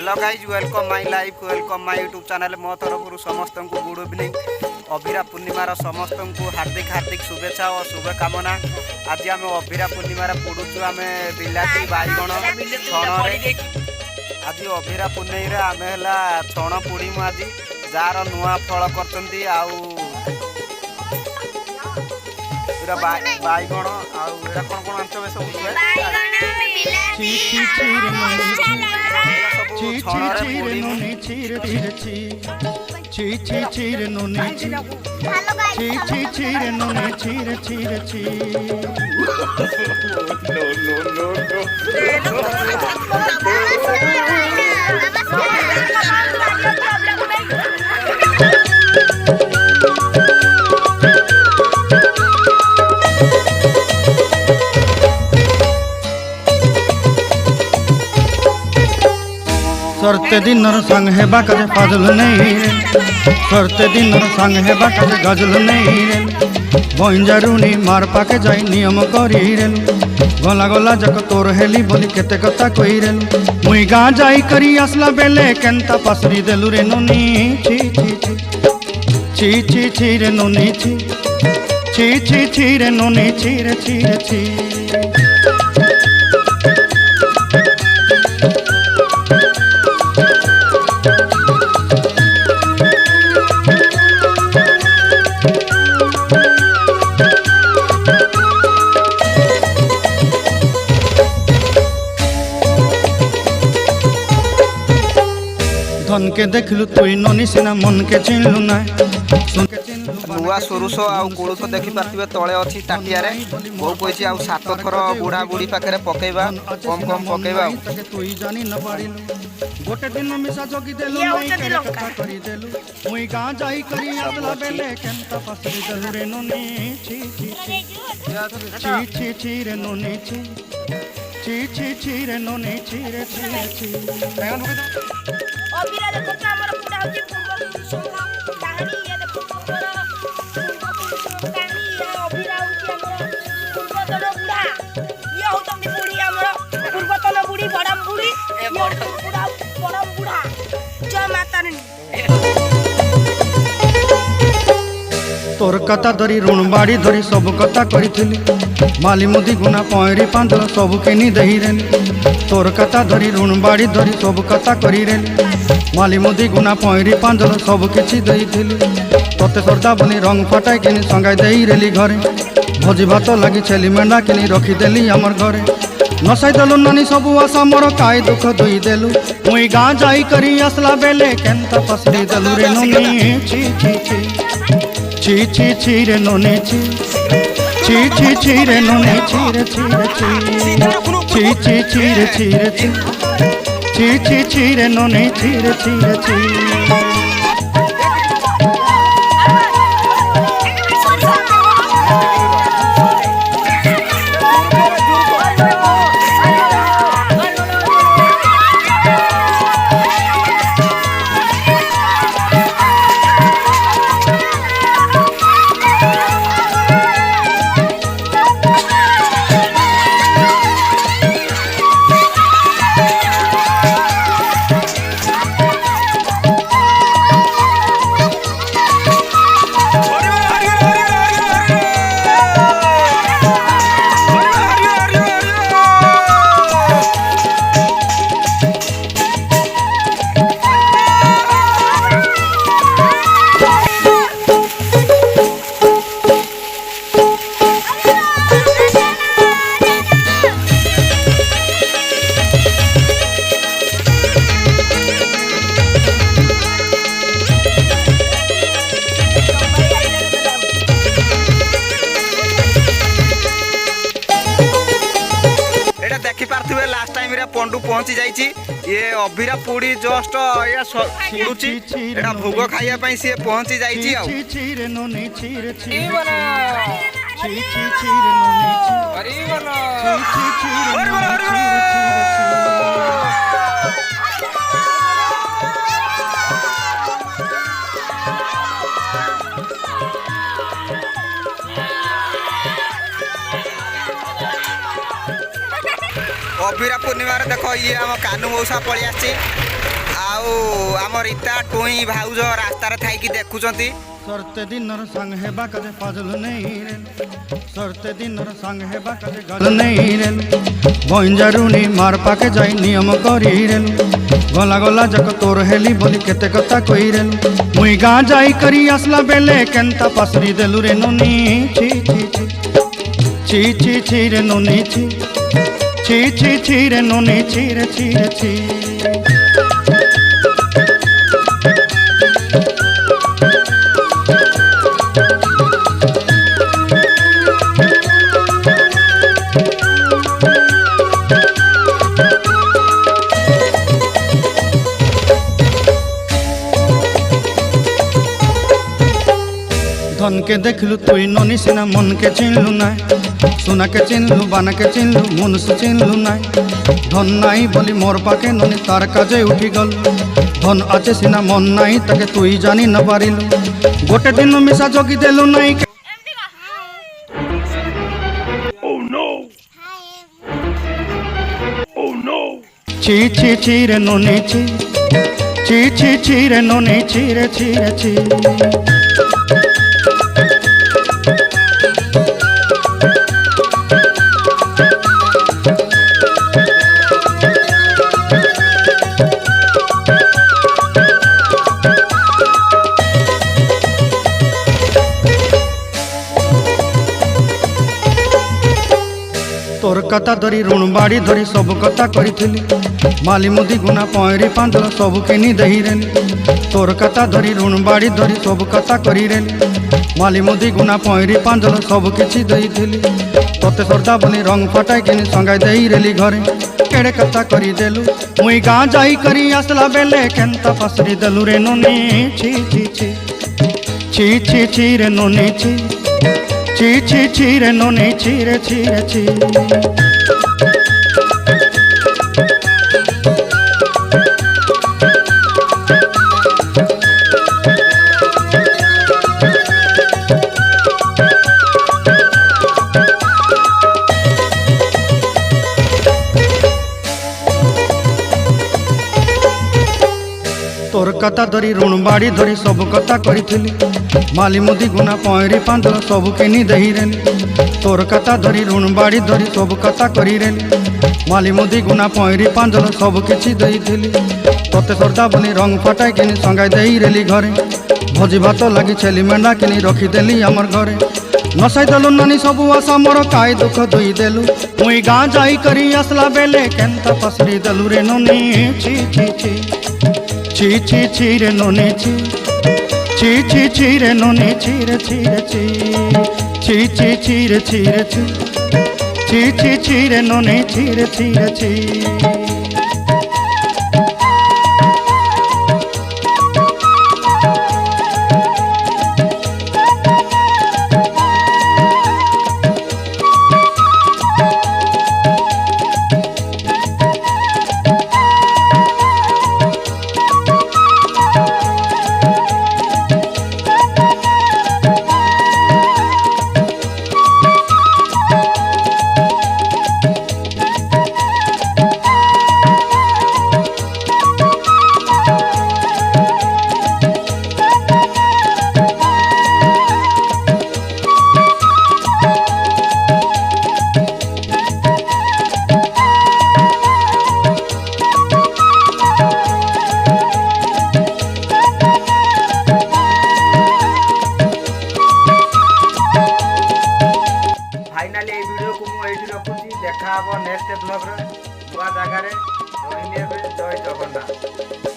Hello guys welcome my life welcome my YouTube channel मो तरफ समस्त को गुड इवनिंग अभिरा पूर्णिमार समस्त को हार्दिक हार्दिक शुभेच्छा और शुभकामना। आज आम अभिरा पूर्णिमार पड़ुचु आम बिलाती बैगण छण आज अभिरा पूर्णिमा आम है छण पोड़ीमु आज जार नुआ फल कर बैगण आउटा कौन कौन आंच सब सरते दिन संग है बाकज फाजल नहीं रे सरते दिन संग है बाकज गजल नहीं रे बंजारुनी मार पाके जाई नियम करी रे गला गला जक तोर हेली बोली केते कथा कही रे मुई गाँ जाई करी आसला बेले केंता पासरी देलु रे नोनी छी छी छी छी छी छी रे नोनी छी छी छी छी रे नोनी छी रे छी रे छी धन के देखलु तुई ननी सिना मन के चिन्हलु ना नुआ सोरुष आउ कोलुथ देखि पार्थिबे तळे अछि टाटिया रे बहु पैछि आउ सात थर बुढ़ा बुढ़ी पाखरे पकेबा कम कम पकेबा तुई जानी न पारिलु गोटे दिन मिसा जोगी देलु नहीं कथा करी देलु मुई गाँ जाई करी आतला बेले केंता पसरी देलु रे ननी छी छी छी छी छी रे ननी छी छी छी छी रे ननी छी रे छी छी अभिरा देखो तो हमर पूरा होची पूर्व कहानी ये देखो पूरा कहानी ये अभिरा होची हमर पूर्वतन बुढ़ा ये होतंदी बुढ़ी हमर पूर्वतन बुढ़ी बड़म बुढ़ी ये पूरा बड़म बुढ़ा जय माता रानी तोर कथा धरी ऋण बाड़ी धरी सब कथा करी माली मुदी गुना पहरी पांदल सब केनी दही रे तोर कथा धरी ऋण बाड़ी धरी सब कथा करी रे माली मुदी गुना पहरी पांदल सब किछि दही तोते सरदा बोली रंग फटाई किनी संगाई देई रेली घरे भोजी भात लगी छेली मेंढा किनी रखी देली हमर घरे नसाई देलु नानी सब आशा मोर काय दुख दुई देलु मुई गाँ जाई करी आसला बेले केंता पसरी देलु रे ननी छी छी छी छी छी छी रे नोने छी छी छी छी रे नोने छी रे छी रे छी छी छी रे छी रे छी छी छी छी रे नोने छी रे छी रे छी लास्ट टाइम रे पंडू पहुंची जाइची ये अभिरा पूड़ी जस्ट या सुडुची एडा भोग खाइया पई से पहुंची जाइची आ छी छी रे नोनी छी रे छी बना छी छी छी रे नोनी छी अरे बना छी छी छी रे नोनी छी अभिरा पूर्णिमार देख ये आम कानू मौसा पलि आसी आम रीता टुई भाउज रास्तार थाई देखुंट सरते दिनर संग हेबा कदे फाजल नहीं रे सरते दिनर संग हेबा कदे गल नहीं रे बंजारुनी मार पाके जाई नियम करी रे गला गला जक तोर हेली बोली केते कथा कई रे मुई गाँ जाई करी आसला बेले केनता पासरी देलु रे नोनी छी छी छी छी छी छी रे नोनी छी छी छी छी रे नोनी छी रे छी रे छी। धन के देखलु तुई ननी सिना मन के चिन्हलु ना सोना के चिन्हलु बाना के चिन्हलु मन से चिन्हलु ना धन नाई बोली मोर पाके ननी तार काजे उठी गल धन आचे सिना मन नाई ताके तुई जानी न पारिलु गोटे दिन मिसा जोगी देलु नाई छी छी छी रे ननी छी छी छी छी रे ननी छी रे छी रे छी। तोर कथा धरी ऋण बाड़ी धरी सब कथा करी माली मुदी गुना पहरी पांदल सब किनी दही रेली तोर कथा धरी ऋण बाड़ी धरी सब कथा करी रेली माली मुदी गुना पहरी पांदल सब किछि दही थिली तोते सरदा बनी रंग फटाई किनी संगाई दही रेली घरे केड़े कथा करी देलु मुई गाँ जाई करी आसला बेले केनता पासरी देलु रे नोनी छी छी छी छी छी छी रे नोनी छी छी छी छी रे नोनी छी रे छी रे छी। तोर कथा धरी ऋण बाड़ी धरी सब कथा करी माली मुदी गुना पहरी पांदल सब किनी दही रेली तोर कथा धरी ऋण बाड़ी धरी सब कथा करी रेली माली मुदी गुना पहरी पांदल सब किछि दही थिली तोते सरदा बनी रंग फटाई किनी संगाई दही रेली घरे भोजी भात लगी छेली मेंढा किनी रखी देली हमर घरे नसाई देलु नानी सब आशा मोर काय दुख दुई देलु मुई गाँ जाई करी आसला बेले केनता पसरी देलु रे नोनी छी छी छी छी छी छी रे नोनी छी छी छी छी रे नोनी छी रे छी रे छी छी छी छी रे छी रे छी छी छी छी रे नोनी छी रे छी रे छी। देखा नेक्स्ट ब्लॉग नुआ जगार जय जगन्नाथ।